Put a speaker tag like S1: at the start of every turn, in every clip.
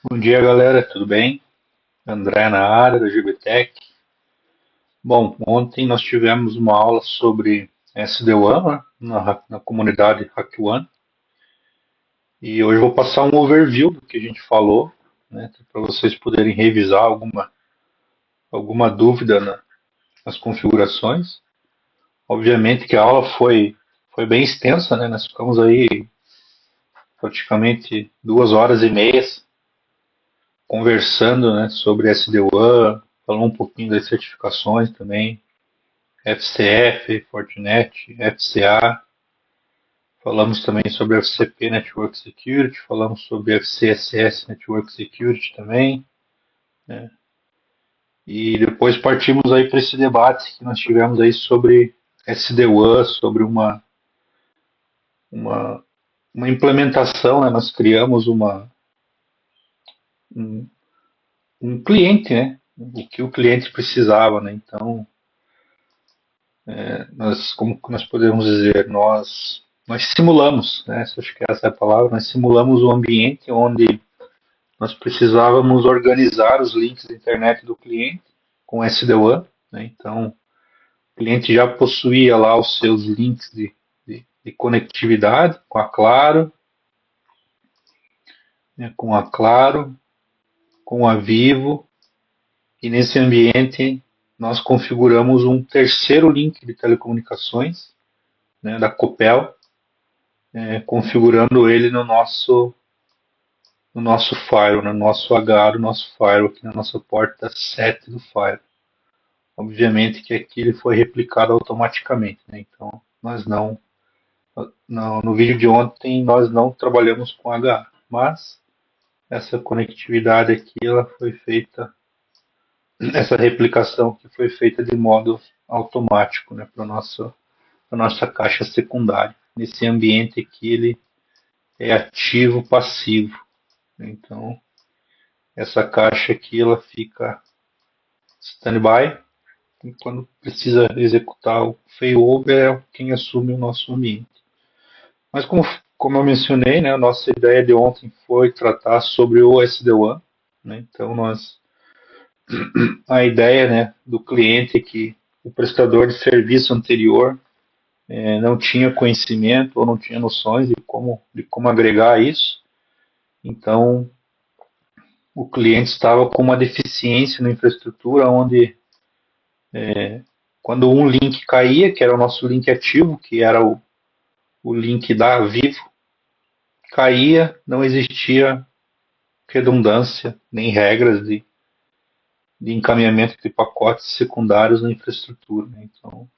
S1: Bom dia, galera, tudo bem? André na área da GBTech. Bom, ontem nós tivemos uma aula sobre SD-WAN, né, na comunidade HackOne, e hoje eu vou passar um overview do que a gente falou, né, para vocês poderem revisar alguma dúvida nas configurações. Obviamente que a aula foi bem extensa, né? Nós ficamos aí praticamente 2 horas e meia conversando, né, sobre SD-WAN, falando um pouquinho das certificações também, FCF, Fortinet, FCA. Falamos também sobre FCP Network Security, falamos sobre FCSS Network Security também, né? E depois partimos aí para esse debate que nós tivemos aí sobre SD-WAN, sobre uma, uma implementação, né? Nós criamos um, um cliente, né? O que o cliente precisava, né? Então, como nós podemos dizer, nós simulamos, né? Acho que essa é a palavra, nós simulamos o ambiente onde nós precisávamos organizar os links da internet do cliente com SD-WAN, né? Então, o cliente já possuía lá os seus links de conectividade né? Com a Vivo, e nesse ambiente nós configuramos um terceiro link de telecomunicações, né, da Copel, configurando ele no nosso firewall, no nosso H do nosso firewall, aqui na nossa porta 7 do firewall. Obviamente que aqui ele foi replicado automaticamente, né? Então, nós não, no vídeo de ontem, nós não trabalhamos com H, mas essa conectividade aqui, ela foi feita, essa replicação que foi feita de modo automático, né, para nossa caixa secundária. Nesse ambiente aqui, ele é ativo passivo, né? Então, essa caixa aqui, ela fica standby, e quando precisa executar o failover, é quem assume o nosso ambiente. Mas como eu mencionei, né, a nossa ideia de ontem foi tratar sobre o SD-WAN, né? Então, a ideia, né, do cliente é que o prestador de serviço anterior não tinha conhecimento ou não tinha noções de como agregar isso. Então, o cliente estava com uma deficiência na infraestrutura, onde quando um link caía, que era o nosso link ativo, que era o link da Vivo, caía, não existia redundância nem regras de encaminhamento de pacotes secundários na infraestrutura, né? Então,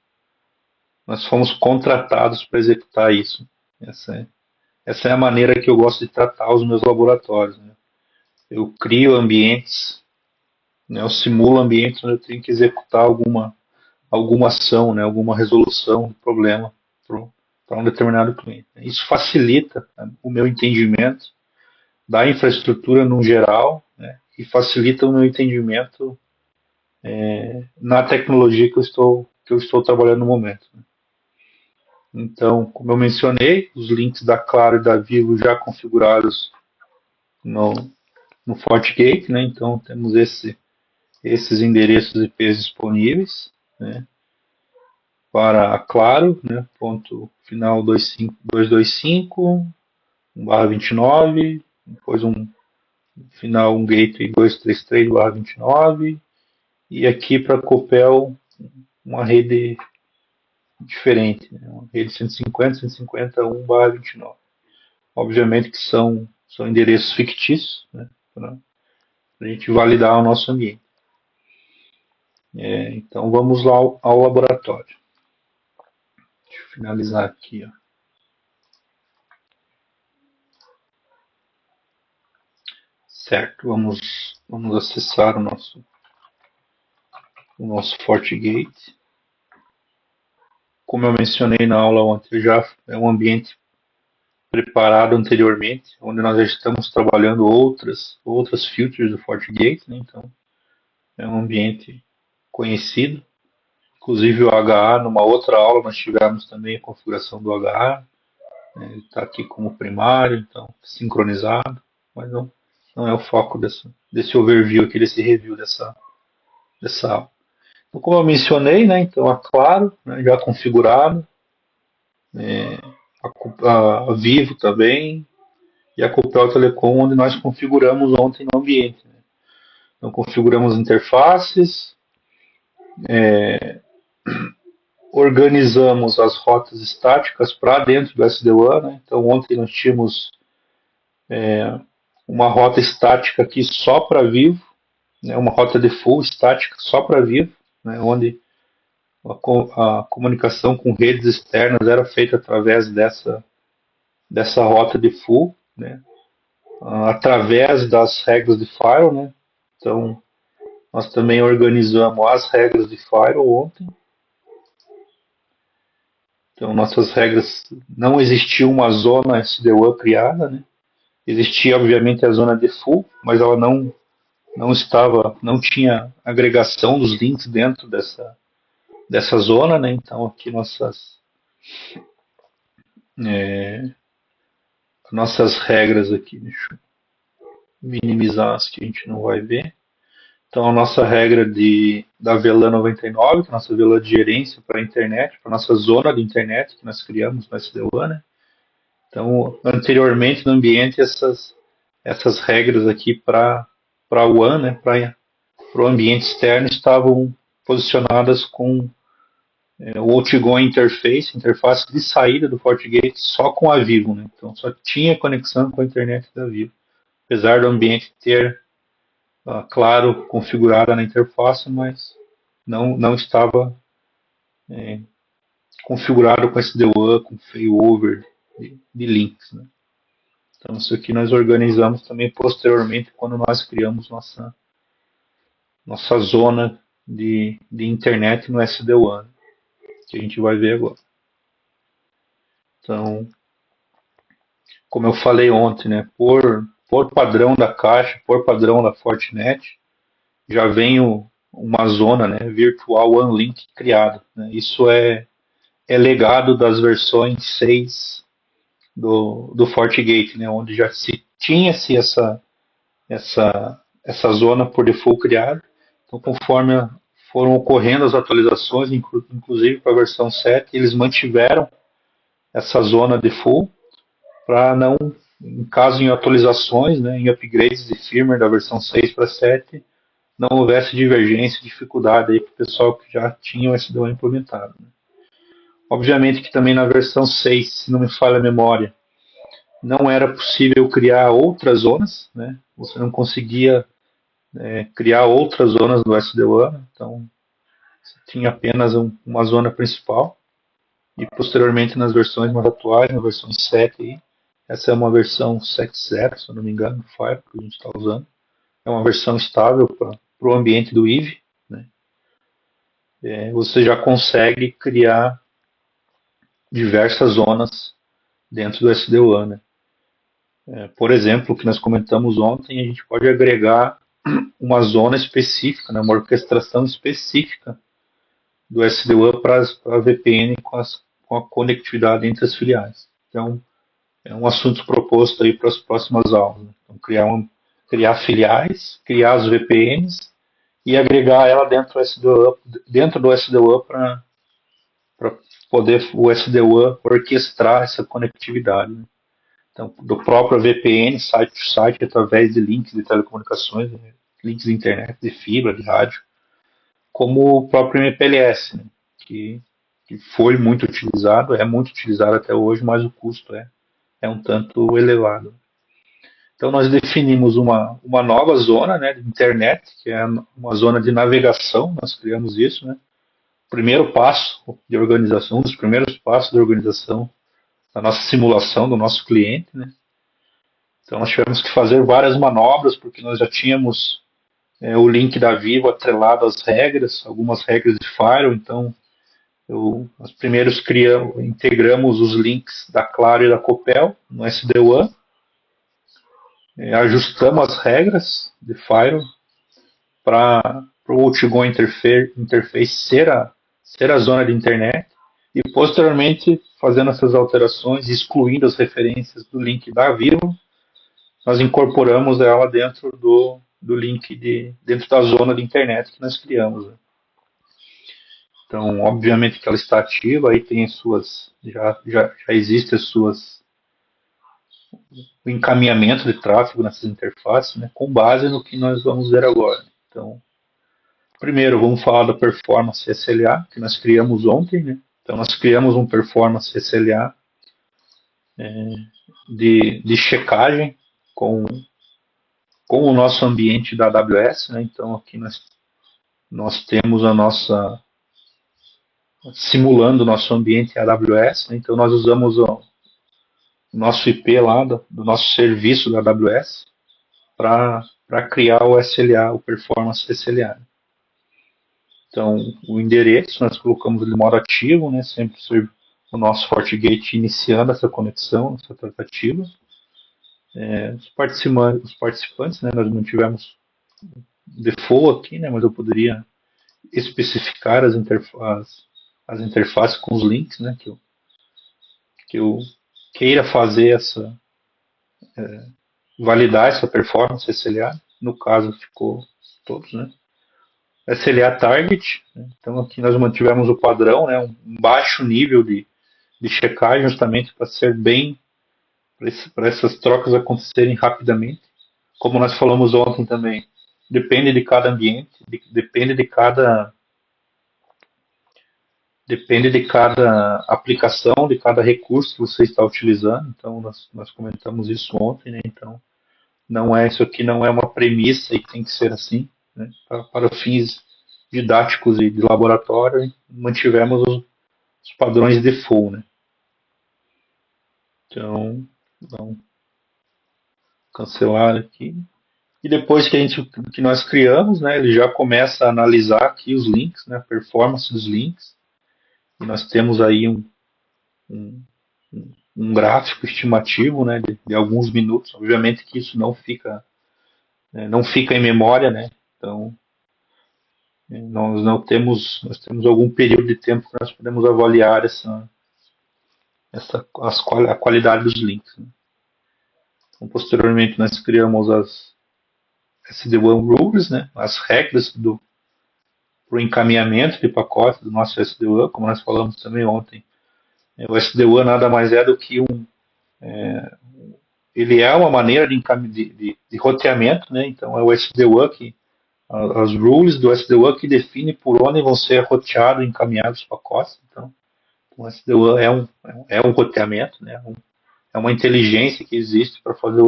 S1: nós fomos contratados para executar isso. Essa é a maneira que eu gosto de tratar os meus laboratórios, né? Eu crio ambientes, né? Eu simulo ambientes onde eu tenho que executar alguma ação, né? Alguma resolução do problema para um determinado cliente. Isso facilita, né, o meu entendimento da infraestrutura no geral, né? E facilita o meu entendimento na tecnologia que eu estou trabalhando no momento, né? Então, como eu mencionei, os links da Claro e da Vivo já configurados no, no FortiGate, né? Então, temos esses endereços IPs disponíveis, né? Para a Claro, né? Ponto final 225.1/29, depois final um gateway 233/29, e aqui para a Copel uma rede diferente, né? Uma rede 150.151/29. Obviamente que são endereços fictícios, né? Para a gente validar o nosso ambiente. Então vamos lá ao laboratório. Deixa eu finalizar aqui, ó. Certo, vamos acessar o nosso FortiGate. Como eu mencionei na aula ontem, já é um ambiente preparado anteriormente, onde nós já estamos trabalhando outras features do FortiGate, né? Então, é um ambiente conhecido. Inclusive o HA, numa outra aula, nós tivemos também a configuração do HA, né? Ele está aqui como primário, então sincronizado, mas não é o foco desse overview aqui, desse review dessa aula. Então, como eu mencionei, né, então a Claro, né, já configurado, a Vivo também, e a Copel Telecom, onde nós configuramos ontem no ambiente. Né? Então, configuramos interfaces, organizamos as rotas estáticas para dentro do SD-WAN. Né? Então, ontem nós tínhamos uma rota estática aqui só para Vivo, né? Uma rota de full estática só para Vivo, né? Onde a comunicação com redes externas era feita através dessa rota de full, né? Através das regras de firewall, né? Então, nós também organizamos as regras de firewall ontem. Então, nossas regras, não existia uma zona SD-WAN criada, né? Existia, obviamente, a zona default, mas ela não tinha agregação dos links dentro dessa zona, né? Então, aqui nossas regras aqui, deixa eu minimizar as que a gente não vai ver. Então, a nossa regra da VLAN 99, que é a nossa VLAN de gerência para a internet, para a nossa zona de internet que nós criamos no SD-WAN, né? Então, anteriormente no ambiente, essas regras aqui para o WAN, né, para o ambiente externo, estavam posicionadas com o Outgoing interface de saída do FortiGate, só com a Vivo. Né? Então, só tinha conexão com a internet da Vivo. Apesar do ambiente ter, claro, configurada na interface, mas não estava configurado com SD-WAN, com failover de links. Né? Então, isso aqui nós organizamos também posteriormente quando nós criamos nossa zona de internet no SD-WAN, que a gente vai ver agora. Então, como eu falei ontem, né, por padrão da caixa, por padrão da Fortinet, já vem uma zona, né, virtual OneLink criada. Né? Isso é legado das versões 6 do FortiGate, né, onde já tinha-se essa zona por default criada. Então, conforme foram ocorrendo as atualizações, inclusive para a versão 7, eles mantiveram essa zona default para não, em caso em atualizações, né, em upgrades de firmware da versão 6 para 7, não houvesse divergência, dificuldade aí para o pessoal que já tinha o SD-WAN implementado. Né. Obviamente que também na versão 6, se não me falha a memória, não era possível criar outras zonas, né? Você não conseguia criar outras zonas do SD-WAN, então tinha apenas uma zona principal. E posteriormente nas versões mais atuais, na versão 7, aí, essa é uma versão 7.0, se eu não me engano, do Fire que a gente está usando. É uma versão estável para o ambiente do IVE. Né? Você já consegue criar diversas zonas dentro do SD-WAN. Né? Por exemplo, o que nós comentamos ontem, a gente pode agregar uma zona específica, né, uma orquestração específica do SD-WAN para a VPN com a conectividade entre as filiais. Então, é um assunto proposto aí para as próximas aulas. Né? Então, criar filiais, criar as VPNs e agregar ela dentro do SD-WAN para poder o SD-WAN orquestrar essa conectividade. Né? Então, do próprio VPN, site to site, através de links de telecomunicações, né? Links de internet, de fibra, de rádio, como o próprio MPLS, né? que foi muito utilizado, é muito utilizado até hoje, mas o custo é um tanto elevado. Então, nós definimos uma nova zona, né, de internet, que é uma zona de navegação, nós criamos isso. Né? O primeiro passo de organização, um dos primeiros passos de organização da nossa simulação do nosso cliente. Né? Então, nós tivemos que fazer várias manobras, porque nós já tínhamos o link da Vivo atrelado às regras, algumas regras de firewall. Então, nós primeiros integramos os links da Claro e da Copel no SD-WAN, ajustamos as regras de firewall para o Outgoing Interface ser a zona de internet, e posteriormente fazendo essas alterações, excluindo as referências do link da Vivo, nós incorporamos ela dentro do link dentro da zona de internet que nós criamos. Né? Então, obviamente que ela está ativa, aí tem as suas, já existem as suas, o encaminhamento de tráfego nessas interfaces, né, com base no que nós vamos ver agora. Então, primeiro vamos falar da performance SLA, que nós criamos ontem, né? Então, nós criamos um performance SLA de checagem com o nosso ambiente da AWS, né? Então, aqui nós temos a nossa simulando o nosso ambiente AWS, né? Então nós usamos o nosso IP lá do nosso serviço da AWS para criar o SLA, o Performance SLA. Então o endereço nós colocamos de modo ativo, né? Sempre o nosso FortiGate iniciando essa conexão, essa tratativa. Os participantes, né? Nós mantivemos default aqui, né? Mas eu poderia especificar as interfaces com os links, né? Que eu queira fazer validar essa performance SLA. No caso ficou todos, né? SLA Target, né? Então aqui nós mantivemos o padrão, né? Um baixo nível de checagem justamente para ser bem, para essas trocas acontecerem rapidamente. Como nós falamos ontem também, depende de cada ambiente, depende de cada aplicação, de cada recurso que você está utilizando. Então, nós comentamos isso ontem, né? Então, isso aqui não é uma premissa e tem que ser assim, né? Para fins didáticos e de laboratório, mantivemos os padrões default, né? Então, vamos cancelar aqui. E depois que nós criamos, né, ele já começa a analisar aqui os links, né, a performance dos links. E nós temos aí um gráfico estimativo, né, de alguns minutos. Obviamente que isso não fica em memória, né? Então nós temos algum período de tempo que nós podemos avaliar a qualidade dos links. Né? Então, posteriormente nós criamos as SD-WAN rules, né? As regras para o encaminhamento de pacote do nosso SD-WAN, como nós falamos também ontem. O SD-WAN nada mais é do que ele é uma maneira de roteamento, né? Então é o SD-WAN as rules do SD-WAN que define por onde vão ser roteados e encaminhados os pacotes. Então, o SD-WAN é um roteamento, né? É uma inteligência que existe para fazer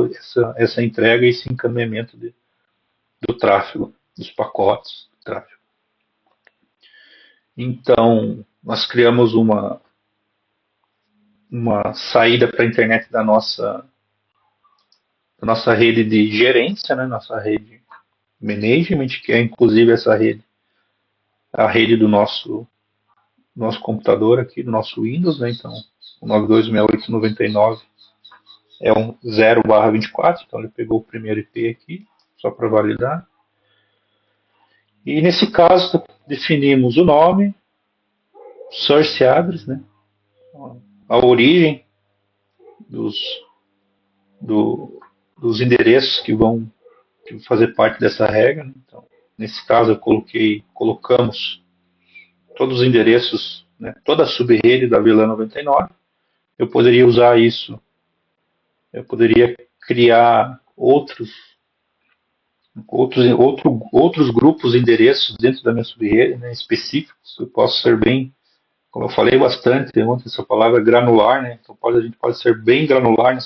S1: essa entrega e esse encaminhamento do tráfego, dos pacotes do tráfego. Então, nós criamos uma saída para a internet da nossa rede de gerência, né? Nossa rede management, que é inclusive essa rede, a rede do nosso computador aqui, do nosso Windows, né? Então, o 92.68.99 é um 0/24, então ele pegou o primeiro IP aqui, só para validar. E nesse caso, definimos o nome, source address, né? A origem dos endereços que vão fazer parte dessa regra. Né? Então, nesse caso, colocamos todos os endereços, né, toda a sub-rede da VLAN 99. Eu poderia usar isso, eu poderia criar outros grupos de endereços dentro da minha sub-rede, né, específicos. Eu posso ser bem, como eu falei bastante ontem, essa palavra granular, né? Então a gente pode ser bem granular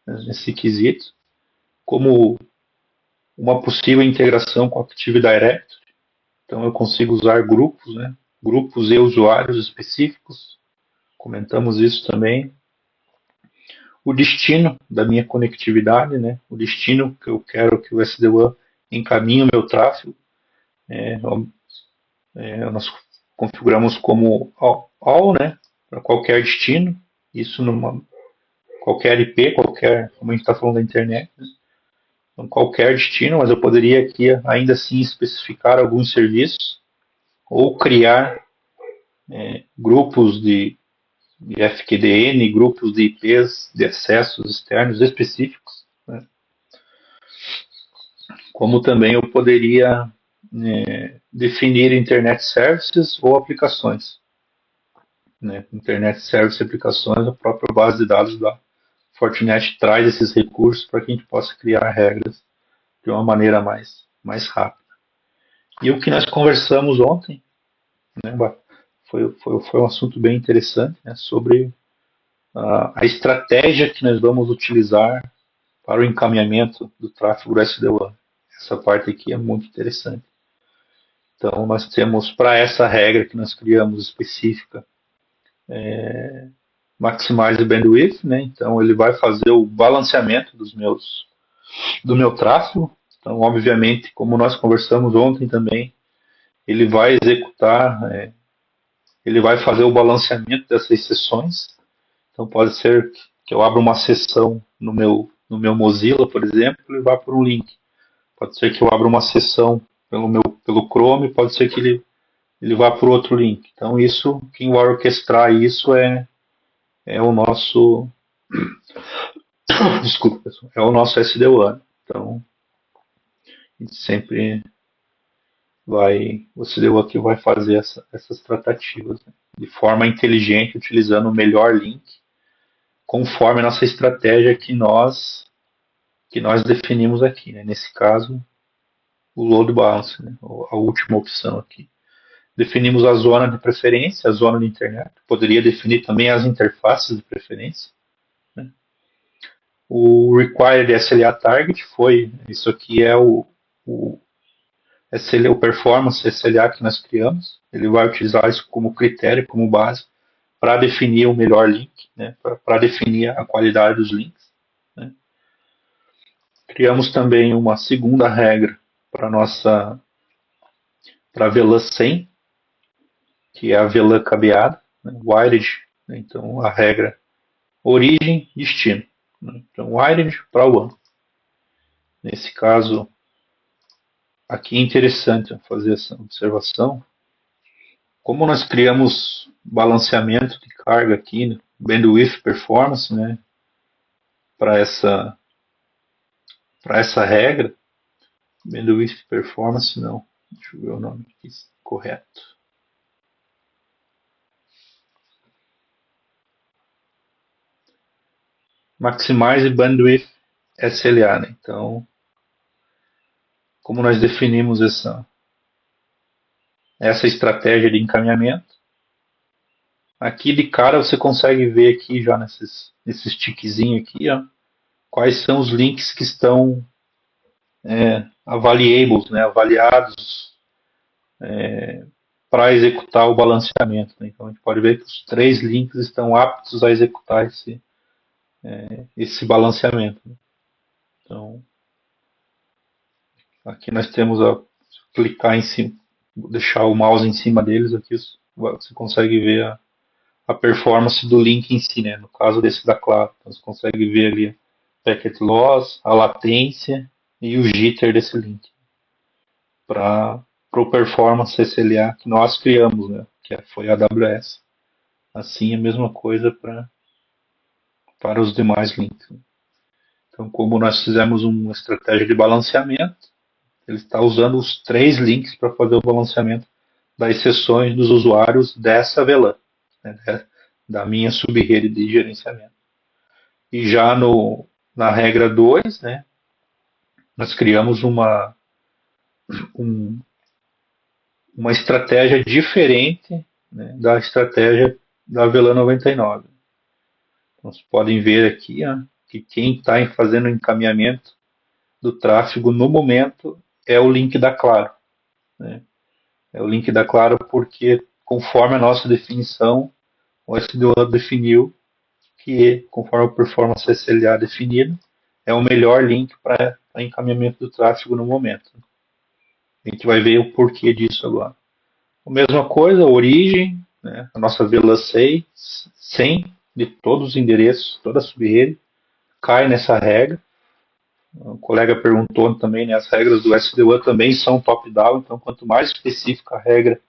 S1: nesse quesito, como uma possível integração com a Active Directory. Então eu consigo usar grupos, né? Grupos e usuários específicos. Comentamos isso também. O destino da minha conectividade, né? O destino que eu quero que o SD-WAN encaminhe o meu tráfego. Nós configuramos como all, né? Para qualquer destino. Isso qualquer IP, como a gente está falando da internet, né? Então, qualquer destino, mas eu poderia aqui ainda assim especificar alguns serviços ou criar grupos de FQDN, grupos de IPs de acessos externos específicos. né? Como também eu poderia definir Internet Services ou aplicações, né? Internet Services e aplicações, a própria base de dados da Fortinet traz esses recursos para que a gente possa criar regras de uma maneira mais rápida. E o que nós conversamos ontem, né, foi um assunto bem interessante, né, sobre a estratégia que nós vamos utilizar para o encaminhamento do tráfego do SD-WAN. Essa parte aqui é muito interessante. Então, nós temos, para essa regra que nós criamos específica, Maximize Bandwidth, né? Então, ele vai fazer o balanceamento do meu tráfego. Então, obviamente, como nós conversamos ontem também, ele vai executar, ele vai fazer o balanceamento dessas sessões. Então, pode ser que eu abra uma sessão no meu Mozilla, por exemplo, e vá por um link. Pode ser que eu abra uma sessão pelo Chrome, pode ser que ele vá por outro link. Então, isso, quem vai orquestrar isso é o nosso desculpa, pessoal, é o nosso SD-WAN. Então, a gente sempre o SD-WAN que vai fazer essas tratativas, né, de forma inteligente, utilizando o melhor link, conforme a nossa estratégia que nós definimos aqui, né? Nesse caso, o load balance, né? A última opção aqui. Definimos a zona de preferência, a zona de internet. Poderia definir também as interfaces de preferência, né? O required SLA target isso aqui é o SLA, o performance SLA que nós criamos. Ele vai utilizar isso como critério, como base, para definir o melhor link, né? Para definir a qualidade dos links, né? Criamos também uma segunda regra para a VLAN 100, que é a VLAN cabeada, né? Wired, né? Então a regra origem, destino, né? Então wired para WAN. Nesse caso, aqui é interessante fazer essa observação. Como nós criamos balanceamento de carga aqui, né? Bandwidth Performance, né? Para essa regra, Bandwidth Performance não, deixa eu ver o nome aqui correto. Maximize Bandwidth SLA, né? Então, como nós definimos essa estratégia de encaminhamento, aqui de cara você consegue ver aqui já nesses tiquezinhos aqui, ó, quais são os links que estão avaliables, né, avaliados para executar o balanceamento, né? Então a gente pode ver que os 3 links estão aptos a executar esse balanceamento, né? Então aqui nós temos a clicar em cima, deixar o mouse em cima deles, aqui você consegue ver a performance do link em si, né? No caso desse da Claro, então você consegue ver ali packet loss, a latência e o jitter desse link para o performance SLA que nós criamos, né? Que foi a AWS. Assim, a mesma coisa para os demais links. Então, como nós fizemos uma estratégia de balanceamento, ele está usando os 3 links para fazer o balanceamento das sessões dos usuários dessa VLAN, né, da minha subrede de gerenciamento. E já na regra 2, né, nós criamos uma estratégia diferente, né, da estratégia da VLAN 99. Então, vocês podem ver aqui, ó, que quem está fazendo o encaminhamento do tráfego no momento é o link da Claro, né? É o link da Claro porque, conforme a nossa definição, o SD-WAN definiu que, conforme a performance SLA definido, é o melhor link para encaminhamento do tráfego no momento. A gente vai ver o porquê disso agora. A mesma coisa, a origem, né? A nossa VLAN 100 de todos os endereços, toda a subrede, cai nessa regra. O colega perguntou também, né, as regras do SD-WAN também são top-down, então quanto mais específica a regra,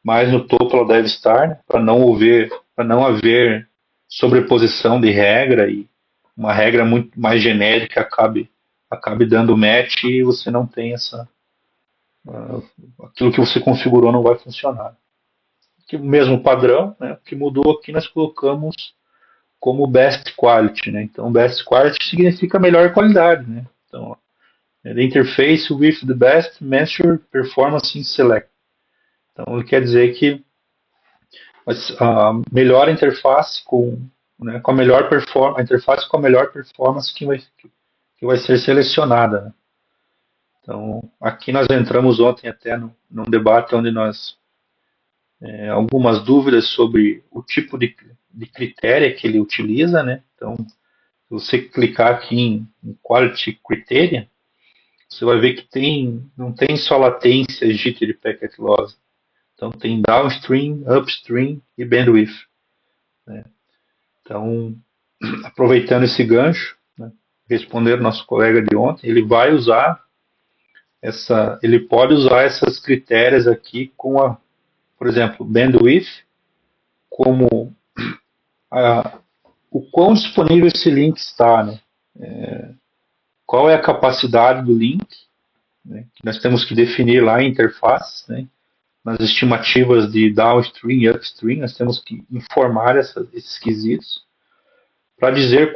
S1: mais no topo ela deve estar, né, para não haver sobreposição de regra e uma regra muito mais genérica acabe dando match e você não tem aquilo que você configurou não vai funcionar. Que o mesmo padrão, né? O que mudou aqui nós colocamos como best quality, né? Então best quality significa melhor qualidade, né? Então the interface with the best measure performance in select. Então ele quer dizer que a melhor interface com a melhor performance, a interface com a melhor performance que vai ser selecionada, né? Então, aqui nós entramos ontem até num debate onde nós algumas dúvidas sobre o tipo de critério que ele utiliza, né? Então, se você clicar aqui em Quality Criteria, você vai ver que não tem só latência, jitter e packet loss. Então, tem downstream, upstream e bandwidth, né? Então, aproveitando esse gancho, né, respondendo nosso colega de ontem, ele pode usar essas critérias aqui por exemplo, bandwidth, como o quão disponível esse link está, né? Qual é a capacidade do link, né? Nós temos que definir lá em interface, né? Nas estimativas de downstream e upstream, nós temos que informar esses quesitos para dizer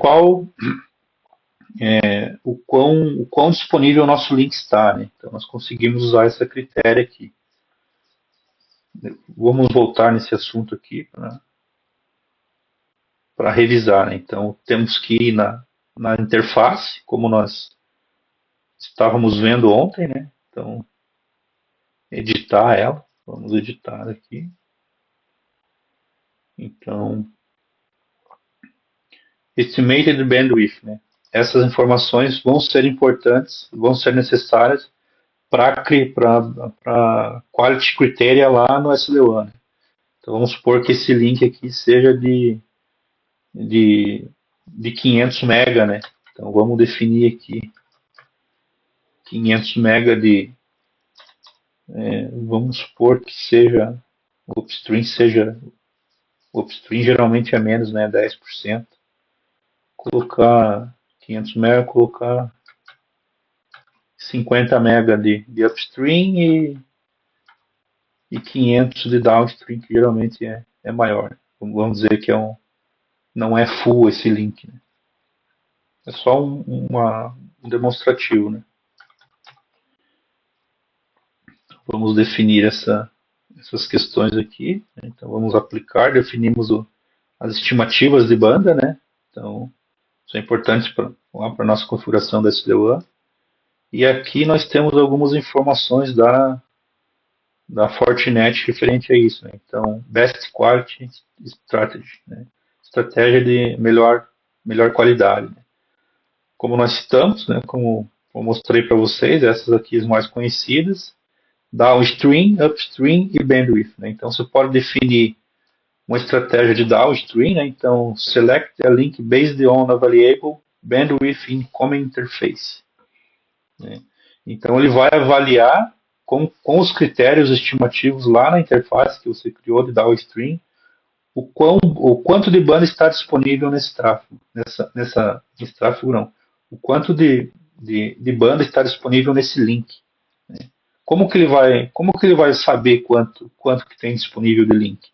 S1: o quão disponível o nosso link está, né? Então nós conseguimos usar essa critério aqui. Vamos voltar nesse assunto aqui para revisar, né? Então temos que ir na interface, como nós estávamos vendo ontem, né? Então editar ela, vamos editar aqui. Então estimated bandwidth, né? Essas informações vão ser importantes, vão ser necessárias para quality criteria lá no SDO, né? Então vamos supor que esse link aqui seja de 500 mega, né? Então vamos definir aqui 500 mega vamos supor que o upstream geralmente é menos, né? 10%. Colocar 500 mega, colocar 50 mega de upstream e 500 de downstream, que geralmente é maior. Vamos dizer que não é full esse link, né? É só um demonstrativo, né? Vamos definir essas questões aqui, né? Então vamos aplicar, definimos as estimativas de banda, né? Então isso é importante para a nossa configuração da SD-WAN. E aqui nós temos algumas informações da Fortinet referente a isso, né? Então, Best Quality Strategy, né? Estratégia de melhor qualidade, né? Como nós citamos, né? Como eu mostrei para vocês, essas aqui as mais conhecidas, downstream, upstream e bandwidth, né? Então, você pode definir uma estratégia de downstream, né? Então, select a link based on a variable bandwidth in common interface, né? Então, ele vai avaliar com os critérios estimativos lá na interface que você criou de downstream, o quanto de banda está disponível nesse tráfego, nesse tráfego não, o quanto de banda está disponível nesse link, né? Como que ele vai saber quanto que tem disponível de link?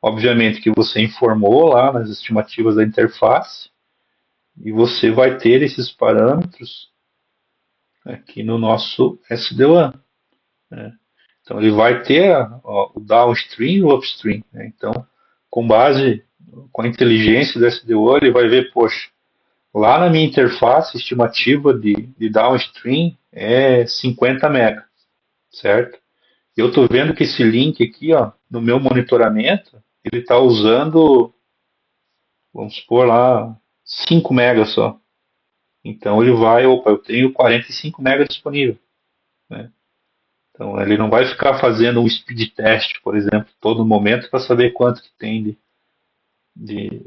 S1: Obviamente que você informou lá nas estimativas da interface e você vai ter esses parâmetros aqui no nosso SD-WAN, né? Então ele vai ter o downstream e o upstream, né? Então, com a inteligência do SD-WAN, ele vai ver, poxa, lá na minha interface, a estimativa de downstream é 50 MB, certo? Eu estou vendo que esse link aqui, ó, no meu monitoramento, ele está usando, vamos supor lá, 5 MB só. Então ele vai, eu tenho 45 MB disponível, né? Então ele não vai ficar fazendo um speed test, por exemplo, todo momento para saber quanto que tem de,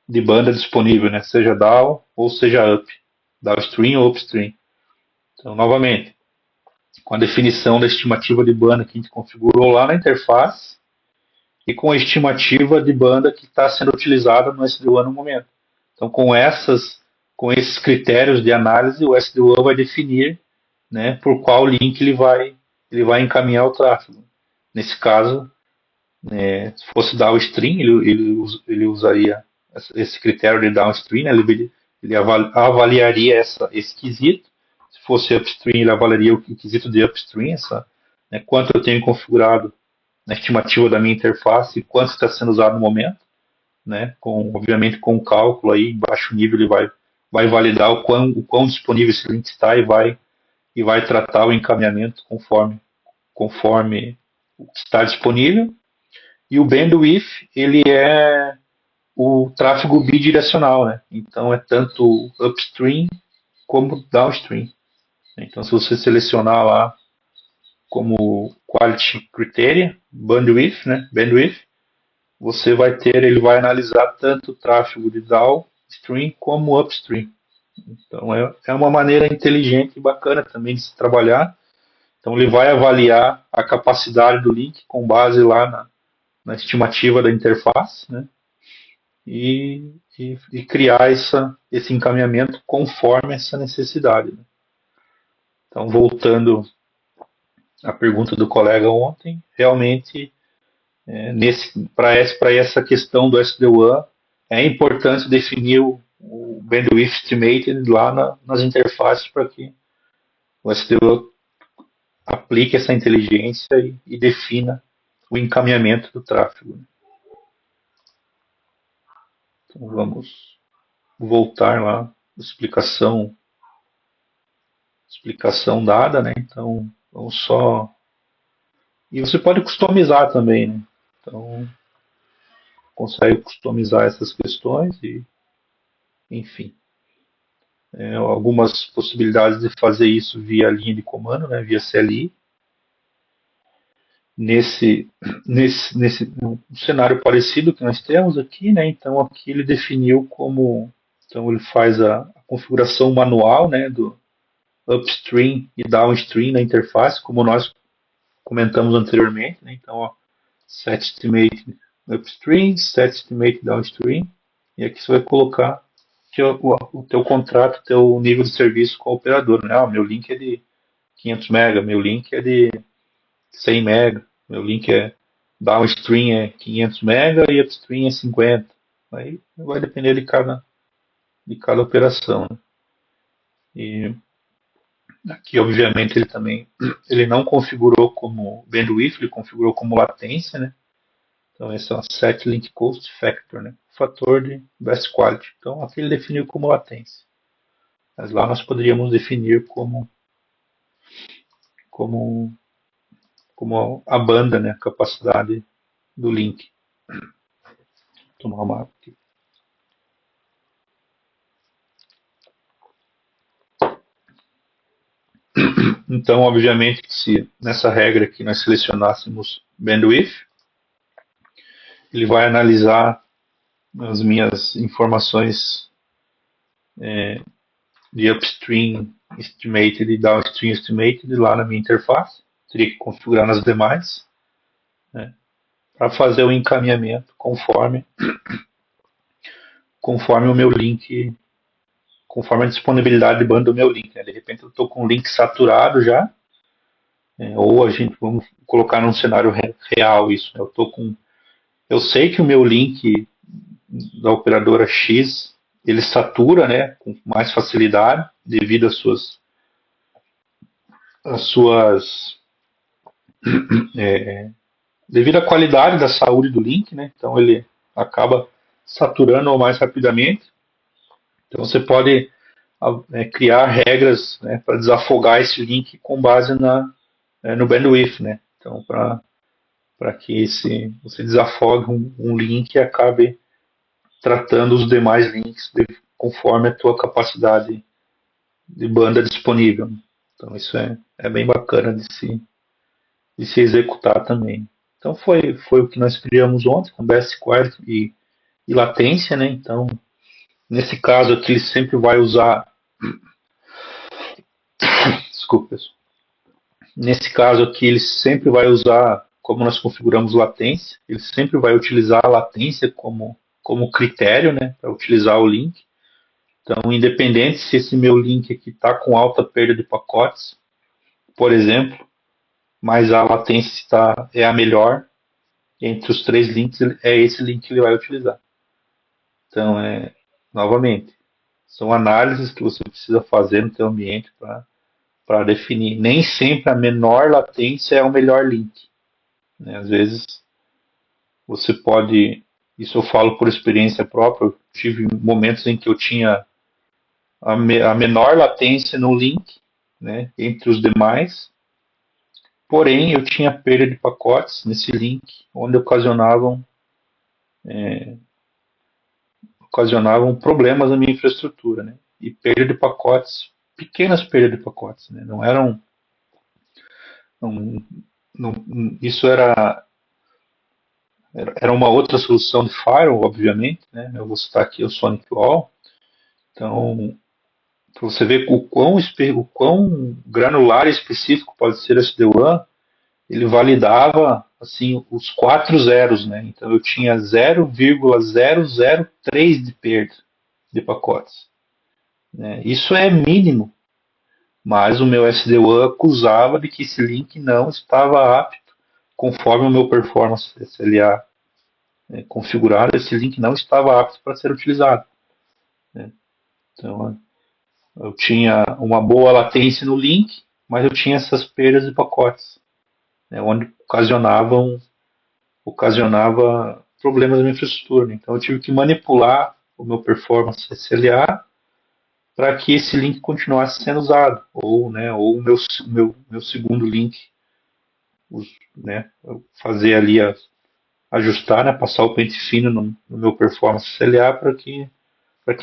S1: de banda disponível, né? Seja down ou seja up, downstream ou upstream. Então, novamente, com a definição da estimativa de banda que a gente configurou lá na interface e com a estimativa de banda que está sendo utilizada no SD-WAN no momento. Então, com esses critérios de análise, o SD1 vai definir, né, por qual link ele vai encaminhar o tráfego. Nesse caso, se fosse downstream, ele usaria esse critério de downstream, né, ele avaliaria esse quesito. Se fosse upstream, ele avaliaria o quesito de upstream, né, quanto eu tenho configurado na estimativa da minha interface e quanto está sendo usado no momento, né, obviamente com o cálculo aí, em baixo nível ele vai validar o quão disponível esse link está e vai tratar o encaminhamento conforme está disponível. E o bandwidth, ele é o tráfego bidirecional, né? Então é tanto upstream como downstream. Então se você selecionar lá como quality criteria, bandwidth, né? Bandwidth, ele vai analisar tanto o tráfego de downstream como upstream. Então é uma maneira inteligente e bacana também de se trabalhar. Então ele vai avaliar a capacidade do link com base lá na estimativa da interface, né? E criar esse encaminhamento conforme essa necessidade. Né? Então, voltando à pergunta do colega ontem, realmente, para essa questão do SD-WAN, é importante definir o bandwidth estimated lá nas interfaces para que o SD-WAN aplique essa inteligência e defina o encaminhamento do tráfego. Né? Então, vamos voltar lá, explicação dada, né? Então, vamos só... E você pode customizar também, né? Então, consegue customizar essas questões e, enfim. Algumas possibilidades de fazer isso via linha de comando, né? Via CLI. Nesse um cenário parecido que nós temos aqui, né? Então, aqui ele definiu como... Então, ele faz a configuração manual, né? Do upstream e downstream na interface, como nós comentamos anteriormente, né? Então, ó, set estimate upstream, set estimate downstream, e aqui você vai colocar o teu contrato, teu nível de serviço com a operadora, né? Meu link é de 500 MB, meu link é de 100 MB, meu link é downstream é 500 MB e upstream é 50. Aí vai depender de cada operação, né? E aqui, obviamente, ele não configurou como bandwidth, ele configurou como latência, né? Então, esse é o set link cost factor, né? Fator de best quality. Então, aqui ele definiu como latência. Mas lá nós poderíamos definir como a banda, né? A capacidade do link. Vou tomar uma água aqui. Então, obviamente, se nessa regra aqui nós selecionássemos bandwidth, ele vai analisar as minhas informações de upstream estimated e downstream estimated lá na minha interface. Teria que configurar nas demais, né, para fazer o encaminhamento conforme o meu link, conforme a disponibilidade de banda do meu link. Né? De repente eu estou com o link saturado já, ou vamos colocar num cenário real isso. Né? Eu sei que o meu link da operadora X ele satura, né, com mais facilidade devido às suas devido à qualidade da saúde do link, né? Então ele acaba saturando mais rapidamente. Então você pode criar regras, né, para desafogar esse link com base no bandwidth, né? Então para que você desafogue um link e acabe tratando os demais links conforme a tua capacidade de banda disponível. Então isso é bem bacana de se executar também. Então foi o que nós criamos ontem com best quality e latência, né? Então nesse caso aqui ele sempre vai usar desculpa, pessoal. Nesse caso aqui ele sempre vai usar, como nós configuramos latência, ele sempre vai utilizar a latência como critério, né, para utilizar o link. Então, independente se esse meu link aqui está com alta perda de pacotes, por exemplo, mas a latência é a melhor entre os três links, é esse link que ele vai utilizar. Então, novamente, são análises que você precisa fazer no seu ambiente para definir. Nem sempre a menor latência é o melhor link, né? Às vezes você pode, isso eu falo por experiência própria, eu tive momentos em que eu tinha a menor latência no link, né, entre os demais, porém eu tinha perda de pacotes nesse link, onde ocasionavam problemas na minha infraestrutura, né, e perda de pacotes, pequenas perdas de pacotes, né, não eram, não, não, isso era uma outra solução de firewall, obviamente, né, eu vou citar aqui o Sonic Wall, então para você ver o quão granular e específico pode ser esse SD-WAN, ele validava assim os 4 zeros, né? Então eu tinha 0,003 de perda de pacotes, né? Isso é mínimo, mas o meu SD-WAN acusava de que esse link não estava apto, conforme o meu performance SLA configurado, esse link não estava apto para ser utilizado, né? Então eu tinha uma boa latência no link, mas eu tinha essas perdas de pacotes, né, onde ocasionava problemas na infraestrutura, né? Então eu tive que manipular o meu performance SLA para que esse link continuasse sendo usado, ou o meu segundo link, né, fazer ali ajustar, né, passar o pente fino no meu performance SLA para que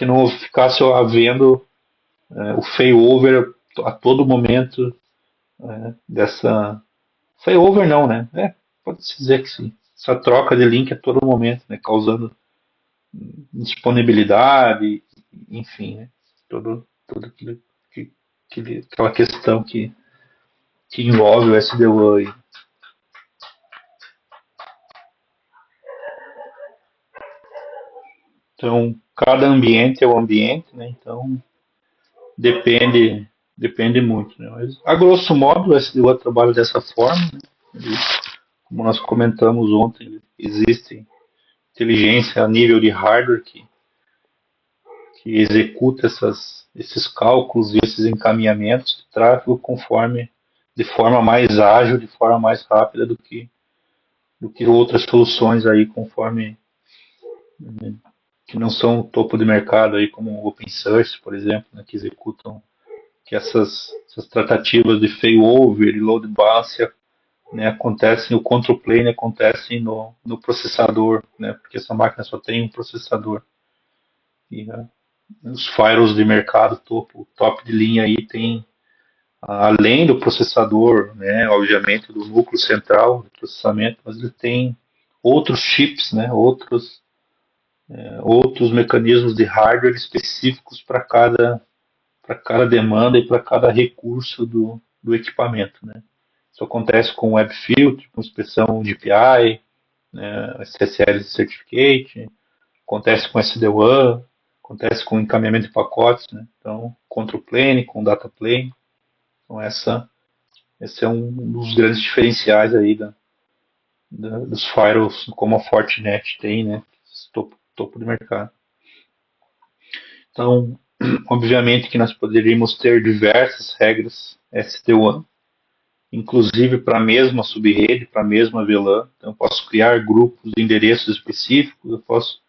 S1: não ficasse havendo o failover a todo momento dessa failover não, né? Pode-se dizer que sim. Essa troca de link a todo momento, né? Causando disponibilidade, enfim, né? Todo aquela questão que envolve o SD-WAN aí. Então, cada ambiente é um ambiente, né? Então, depende muito, né? Mas, a grosso modo, o SD-WAN trabalha dessa forma, né? Como nós comentamos ontem, existe inteligência a nível de hardware que executa esses cálculos e esses encaminhamentos de tráfego de forma mais ágil, de forma mais rápida do que outras soluções aí, conforme que não são o topo de mercado aí, como o open source, por exemplo, né, que executam que essas tratativas de failover e load balancer, né, acontecem, o control plane acontece no processador, né, porque essa máquina só tem um processador. E, né, os firewalls de mercado top de linha aí tem, além do processador, né, obviamente do núcleo central de processamento, mas ele tem outros chips, né, outros mecanismos de hardware específicos para cada demanda e para cada recurso do equipamento, né. Isso acontece com Web Filter, com inspeção de API, né, SSL Certificate, acontece com SD-WAN, acontece com encaminhamento de pacotes, né? Então, control plane, com data plane. Então, esse é um dos grandes diferenciais aí dos firewalls, como a Fortinet tem, né? Esse topo de mercado. Então, obviamente que nós poderíamos ter diversas regras SD-WAN, inclusive para a mesma subrede, para a mesma VLAN. Então, eu posso criar grupos de endereços específicos, eu posso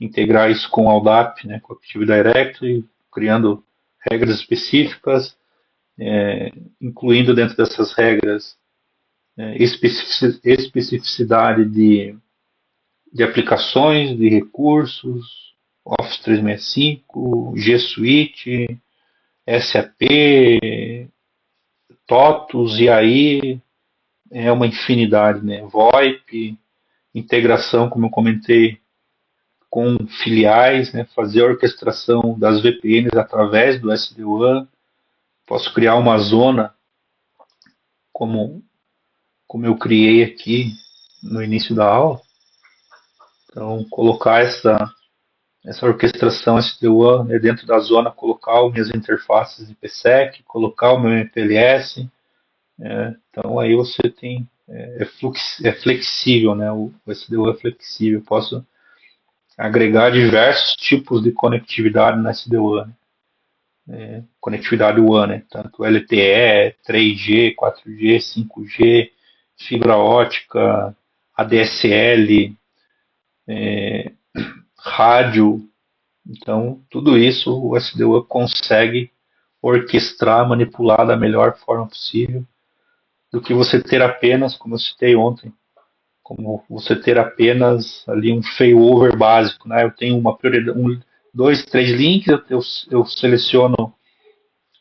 S1: integrar isso com o LDAP, né, com o Active Directory, criando regras específicas, incluindo dentro dessas regras especificidade de aplicações, de recursos, Office 365, G Suite, SAP, TOTUS, e aí é uma infinidade, né? VoIP, integração, como eu comentei, com filiais, né? Fazer a orquestração das VPNs através do SD-WAN. Posso criar uma zona como eu criei aqui no início da aula. Então, colocar essa orquestração SDWAN, né, dentro da zona, colocar as minhas interfaces de PSEC, colocar o meu MPLS. Então aí você tem é flexível, né? O SDWAN é flexível. Eu posso agregar diversos tipos de conectividade na SDWAN. Conectividade WAN, né? Tanto LTE, 3G, 4G, 5G, fibra ótica, ADSL, rádio. Então, tudo isso o SDWAN consegue orquestrar, manipular da melhor forma possível do que você ter apenas, como eu citei ontem, como você ter apenas ali um failover básico, né? Eu tenho uma prioridade, dois, três links, eu seleciono,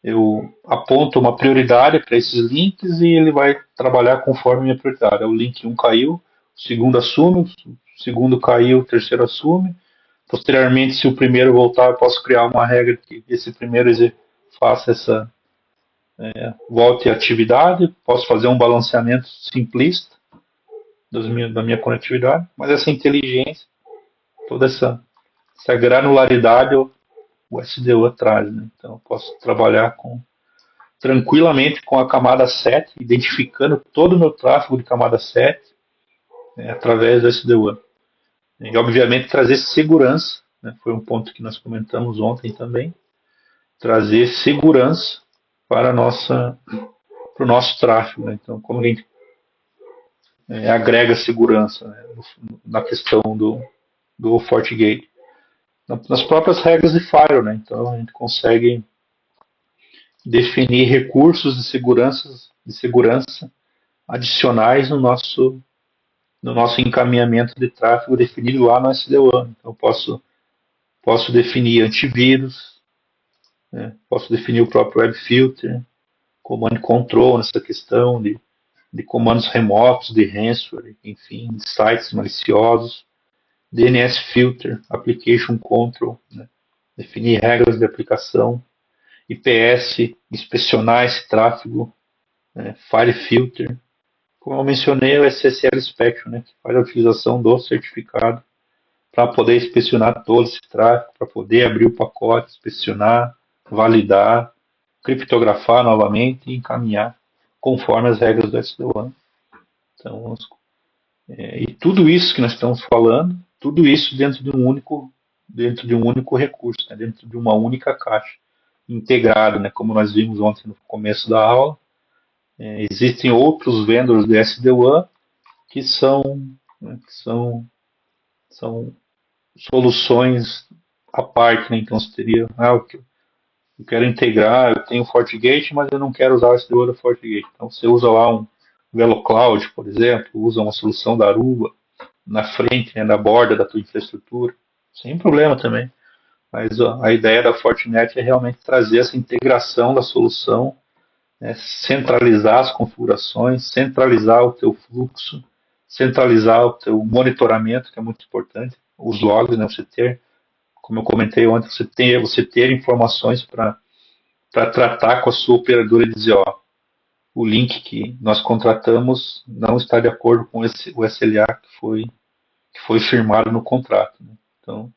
S1: eu aponto uma prioridade para esses links e ele vai trabalhar conforme a minha prioridade. O link 1 caiu, o segundo assume, o segundo caiu, o terceiro assume. Posteriormente, se o primeiro voltar, eu posso criar uma regra que esse primeiro faça essa volte à atividade. Posso fazer um balanceamento simplista da minha conectividade, mas essa inteligência, toda essa granularidade o SDU traz. Né? Então, eu posso trabalhar tranquilamente com a camada 7, identificando todo o meu tráfego de camada 7 através do SDU. E, obviamente, trazer segurança, né? Foi um ponto que nós comentamos ontem também, trazer segurança para o nosso tráfego. Né? Então, como a gente agrega segurança, né? Na questão do FortiGate. Nas próprias regras de Firewall, né? Então, a gente consegue definir recursos de segurança adicionais no nosso encaminhamento de tráfego definido lá no SD-WAN. Então, eu posso definir antivírus, né? Posso definir o próprio web filter, command control nessa questão de comandos remotos, de ransomware, enfim, de sites maliciosos, DNS filter, application control, né? Definir regras de aplicação, IPS, inspecionar esse tráfego, né? File filter, como eu mencionei, o SSL Inspection, né, que faz a utilização do certificado para poder inspecionar todo esse tráfego, para poder abrir o pacote, inspecionar, validar, criptografar novamente e encaminhar conforme as regras do SD-WAN. Então, e tudo isso que nós estamos falando, tudo isso dentro de um único recurso, né, dentro de uma única caixa, integrado, né, como nós vimos ontem no começo da aula. Existem outros vendors de SD-WAN que né, são soluções à parte, né? Então você teria, eu quero integrar, eu tenho o FortiGate, mas eu não quero usar o SD-WAN do FortiGate. Então você usa lá um VeloCloud, por exemplo, usa uma solução da Aruba na frente, né, na borda da tua infraestrutura, sem problema também. Mas a ideia da Fortinet é realmente trazer essa integração da solução, né, centralizar as configurações, centralizar o teu fluxo, centralizar o teu monitoramento, que é muito importante, os logs, né, você ter, como eu comentei ontem, você ter informações para tratar com a sua operadora e dizer, ó, o link que nós contratamos não está de acordo com o SLA que foi firmado no contrato. Né? Então,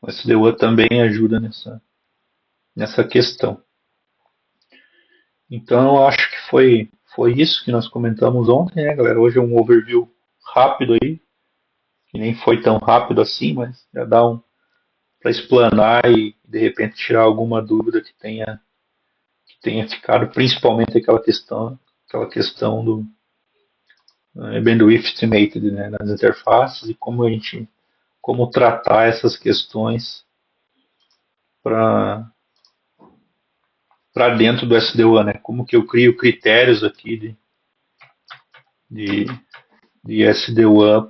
S1: o SDWAN também ajuda nessa questão. Então, eu acho que foi isso que nós comentamos ontem, né, galera? Hoje é um overview rápido aí, que nem foi tão rápido assim, mas já dá para explanar e de repente tirar alguma dúvida que tenha ficado, principalmente aquela questão do bandwidth estimated, né, nas interfaces e como tratar essas questões para dentro do SD-WAN, né? Como que eu crio critérios aqui de, de SD-WAN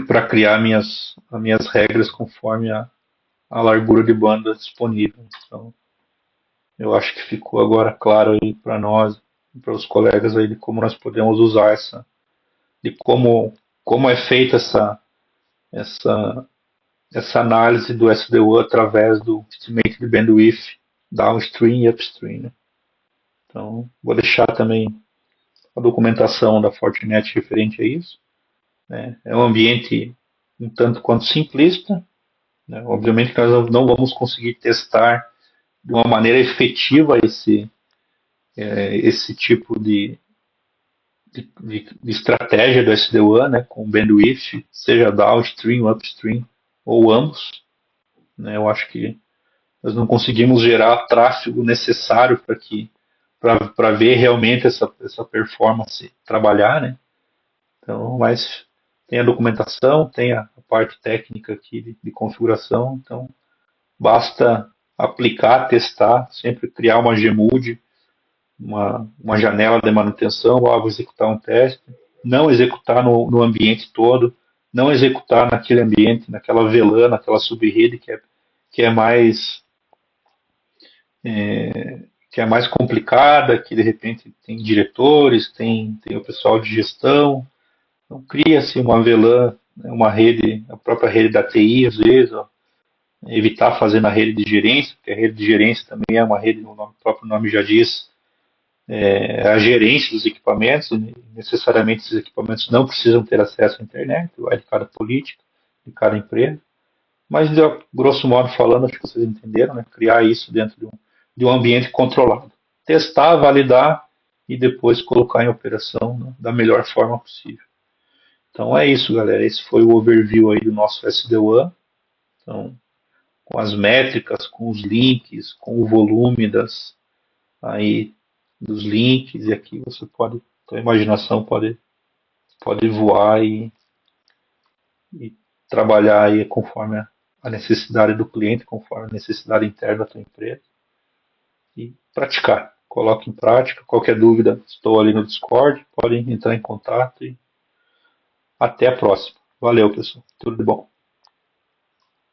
S1: para criar as minhas regras conforme a largura de banda disponível. Então, eu acho que ficou agora claro aí para nós, para os colegas aí, de como nós podemos usar de como é feita essa, essa análise do SDU através do estimate de bandwidth downstream e upstream. Né? Então, vou deixar também a documentação da Fortinet referente a isso. Né? É um ambiente um tanto quanto simplista, né? Obviamente que nós não vamos conseguir testar de uma maneira efetiva esse tipo de estratégia do SD-WAN, né, com bandwidth, seja downstream, upstream ou ambos. Né? Eu acho que nós não conseguimos gerar tráfego necessário para ver realmente essa performance trabalhar, né? Então, mas tem a documentação, tem a parte técnica aqui de configuração, então basta aplicar, testar, sempre criar uma gmod, uma janela de manutenção, vou executar um teste, não executar no ambiente todo, não executar naquele ambiente, naquela VLAN, naquela subrede que é mais que é mais complicada, que de repente tem diretores, tem o pessoal de gestão, então cria-se uma VLAN, né, uma rede, a própria rede da TI às vezes, ó, evitar fazer na rede de gerência, porque a rede de gerência também é uma rede, o próprio nome já diz, a gerência dos equipamentos, e necessariamente esses equipamentos não precisam ter acesso à internet, vai de cada política, de cada empresa. Mas, grosso modo falando, acho que vocês entenderam, né? Criar isso dentro de um ambiente controlado. Testar, validar e depois colocar em operação, né, da melhor forma possível. Então é isso, galera. Esse foi o overview aí do nosso SD-WAN. Então, com as métricas, com os links, com o volume aí dos links, e aqui você pode, a imaginação pode voar e trabalhar aí conforme a necessidade do cliente, conforme a necessidade interna da tua empresa e praticar. Coloque em prática. Qualquer dúvida, estou ali no Discord, podem entrar em contato e até a próxima. Valeu, pessoal. Tudo de bom.